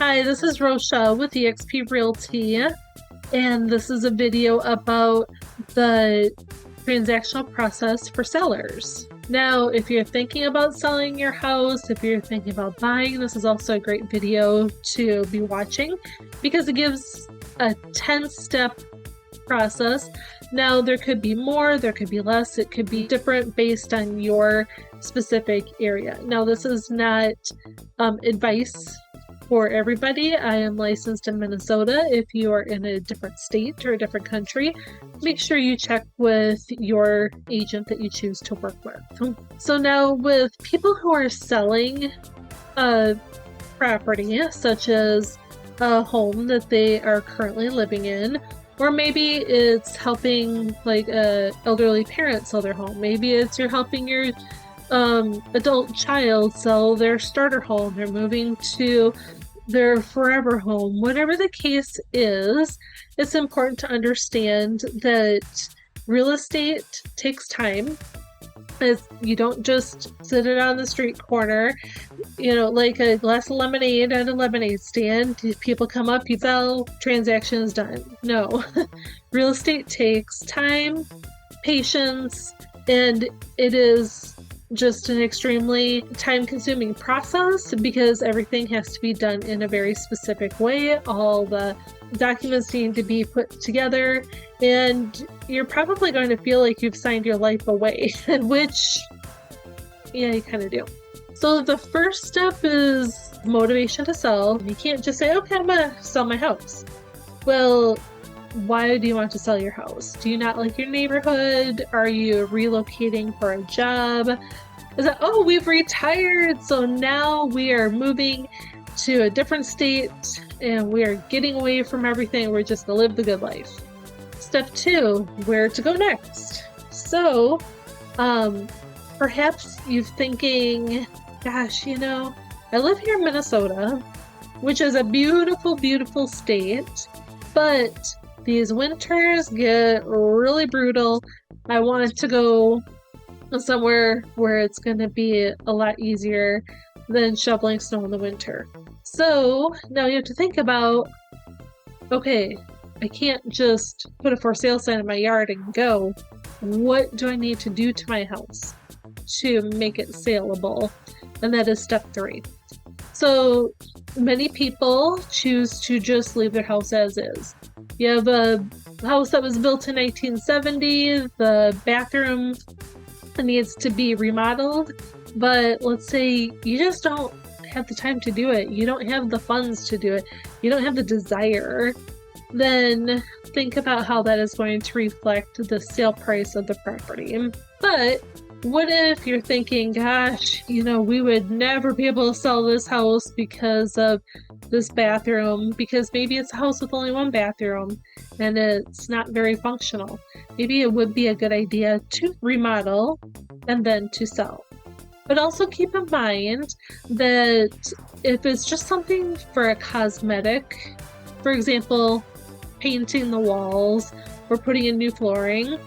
Hi, this is Rochelle with eXp Realty, and this is a video about the transactional process for sellers. Now, if you're thinking about selling your house, if you're thinking about buying, this is also a great video to be watching because it gives a 10-step process. Now, there could be more, there could be less, it could be different based on your specific area. Now, this is not advice for everybody. I am licensed in Minnesota. If you are in a different state or a different country, make sure you check with your agent that you choose to work with. So now with people who are selling a property, such as a home that they are currently living in, or maybe it's helping like a elderly parent sell their home. Maybe it's you're helping your adult child sell their starter home. They're moving to their forever home. Whatever the case is, it's important to understand that real estate takes time. You don't just sit it on the street corner, like a glass of lemonade at a lemonade stand. People come up, you sell, transaction is done. No, real estate takes time, patience, and it is just an extremely time-consuming process because everything has to be done in a very specific way. All the documents need to be put together, and you're probably going to feel like you've signed your life away, which, yeah, you kind of do. So the first step is motivation to sell. You can't just say, okay, I'm gonna sell my house. Well, why do you want to sell your house? Do you not like your neighborhood? Are you relocating for a job? Is it, oh, we've retired, so now we are moving to a different state and we are getting away from everything. We're just gonna live the good life. Step 2, where to go next. So, perhaps you're thinking, gosh, I live here in Minnesota, which is a beautiful, beautiful state, but these winters get really brutal. I wanted to go somewhere where it's going to be a lot easier than shoveling snow in the winter. So now you have to think about, okay, I can't just put a for sale sign in my yard and go. What do I need to do to my house to make it saleable? And that is step 3. So many people choose to just leave their house as is. You have a house that was built in 1970, the bathroom needs to be remodeled, but let's say you just don't have the time to do it. You don't have the funds to do it. You don't have the desire. Then think about how that is going to reflect the sale price of the property. But what if you're thinking, gosh, we would never be able to sell this house because of this bathroom, because maybe it's a house with only one bathroom and it's not very functional. Maybe it would be a good idea to remodel and then to sell. But also keep in mind that if it's just something for a cosmetic, for example, painting the walls or putting in new flooring,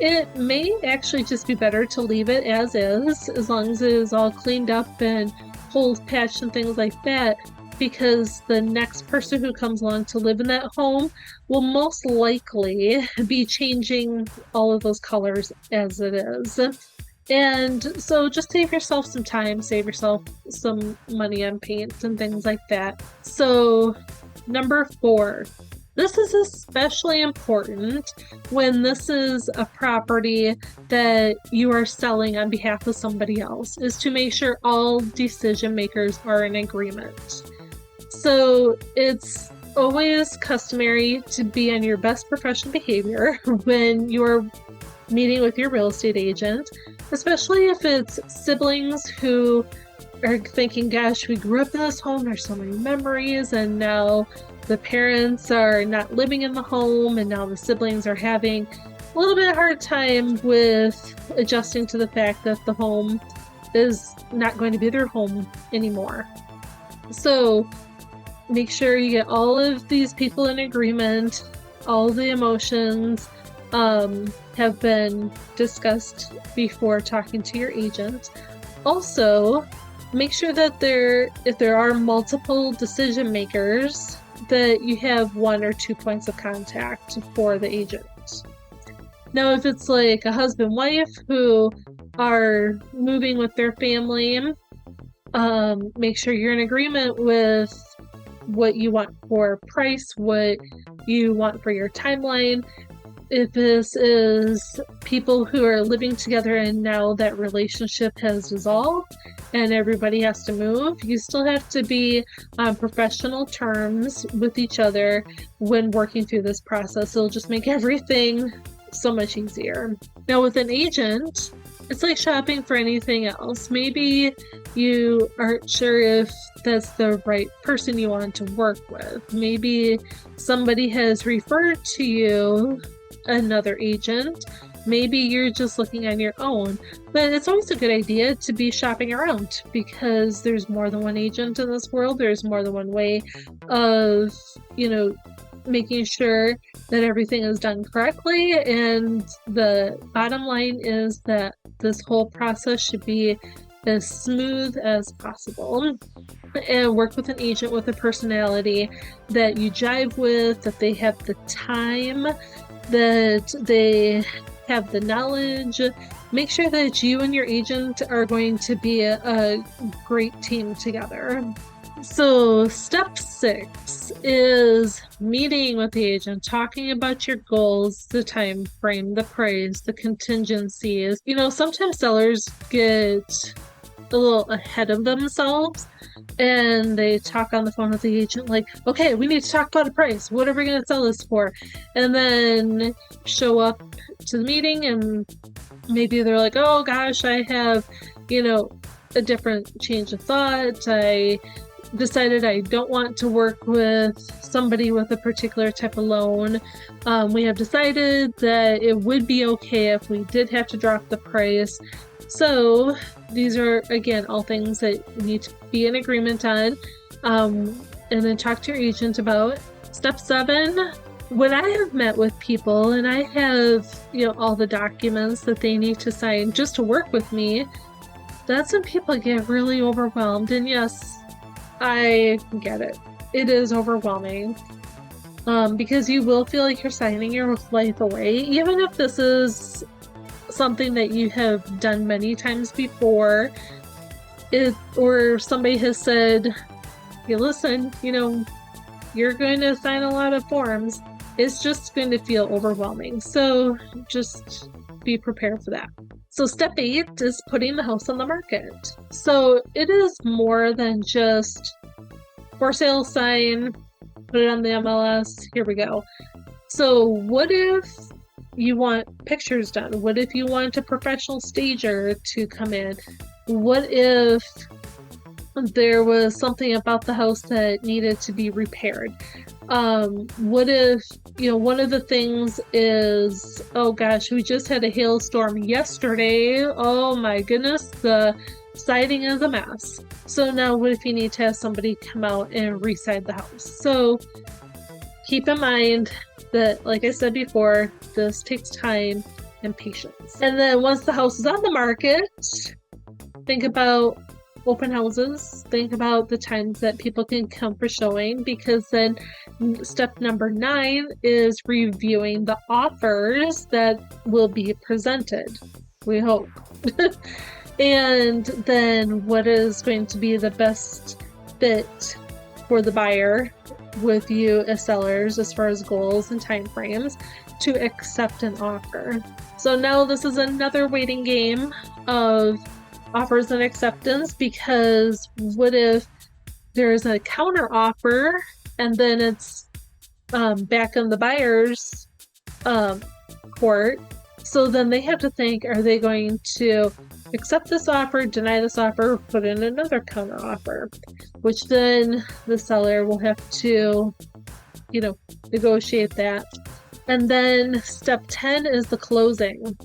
it may actually just be better to leave it as is, as long as it is all cleaned up and holes patched and things like that, because the next person who comes along to live in that home will most likely be changing all of those colors as it is. And so just save yourself some time, save yourself some money on paint and things like that. So number 4. This is especially important when this is a property that you are selling on behalf of somebody else, is to make sure all decision makers are in agreement. So it's always customary to be on your best professional behavior when you're meeting with your real estate agent, especially if it's siblings who are thinking, gosh, we grew up in this home, there's so many memories, and now the parents are not living in the home, and now the siblings are having a little bit of a hard time with adjusting to the fact that the home is not going to be their home anymore. So make sure you get all of these people in agreement. All the emotions have been discussed before talking to your agent. Also, make sure that if there are multiple decision makers, that you have 1 or 2 points of contact for the agent. Now, if it's like a husband-wife who are moving with their family, make sure you're in agreement with what you want for price, what you want for your timeline. If this is people who are living together and now that relationship has dissolved and everybody has to move, you still have to be on professional terms with each other when working through this process. It'll just make everything so much easier. Now, with an agent, it's like shopping for anything else. Maybe you aren't sure if that's the right person you want to work with. Maybe somebody has referred to you another agent. Maybe you're just looking on your own, but it's always a good idea to be shopping around because there's more than one agent in this world. There's more than one way of, making sure that everything is done correctly. And the bottom line is that this whole process should be as smooth as possible. And work with an agent with a personality that you jive with, that they have the time, that they have the knowledge. Make sure that you and your agent are going to be a great team together. So step 6 is meeting with the agent, talking about your goals, the time frame, the price, the contingencies. Sometimes sellers get a little ahead of themselves and they talk on the phone with the agent like, okay, we need to talk about a price. What are we going to sell this for? And then show up to the meeting and maybe they're like, oh gosh, I have, a different change of thought. I decided I don't want to work with somebody with a particular type of loan. We have decided that it would be okay if we did have to drop the price. So these are, again, all things that you need to be in agreement on, and then talk to your agent about. Step 7, when I have met with people and I have, all the documents that they need to sign just to work with me, that's when people get really overwhelmed. And yes, I get it. It is overwhelming. Because you will feel like you're signing your life away, even if this is something that you have done many times before, or somebody has said, hey, listen, you're going to sign a lot of forms. It's just going to feel overwhelming. So just be prepared for that. So step 8 is putting the house on the market. So it is more than just for sale sign, put it on the MLS, here we go. So what if you want pictures done? What if you want a professional stager to come in? What if there was something about the house that needed to be repaired? What if, one of the things is, oh gosh, we just had a hailstorm yesterday. Oh my goodness, the siding is a mess. So now what if you need to have somebody come out and re-side the house? So keep in mind that, like I said before, this takes time and patience. And then once the house is on the market, think about open houses. Think about the times that people can come for showing, because then step number 9 is reviewing the offers that will be presented, we hope. And then what is going to be the best fit for the buyer with you as sellers as far as goals and time frames to accept an offer. So now this is another waiting game of offers and acceptance, because what if there's a counter offer and then it's back in the buyer's court? So then they have to think, are they going to accept this offer, deny this offer, put in another counter offer, which then the seller will have to, negotiate that. And then step 10 is the closing.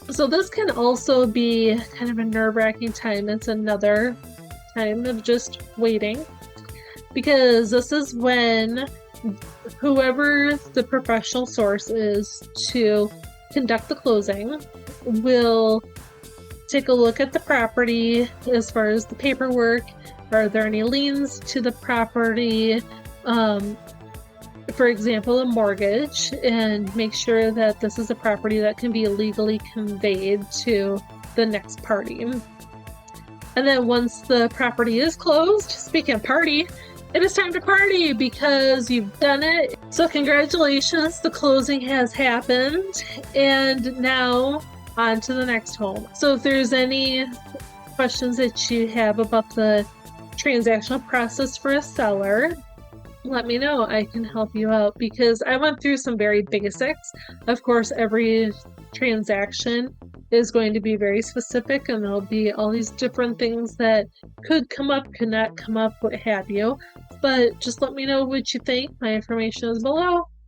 So this can also be kind of a nerve-wracking time. It's another time of just waiting, because this is when whoever the professional source is to conduct the closing will take a look at the property as far as the paperwork. Are there any liens to the property? For example, a mortgage, and make sure that this is a property that can be legally conveyed to the next party. And then once the property is closed, speaking of party, it is time to party because you've done it. So congratulations, the closing has happened, and now on to the next home. So if there's any questions that you have about the transactional process for a seller, let me know. I can help you out because I went through some very basics. Of course, every transaction is going to be very specific, and there'll be all these different things that could come up, could not come up, what have you. But just let me know what you think. My information is below.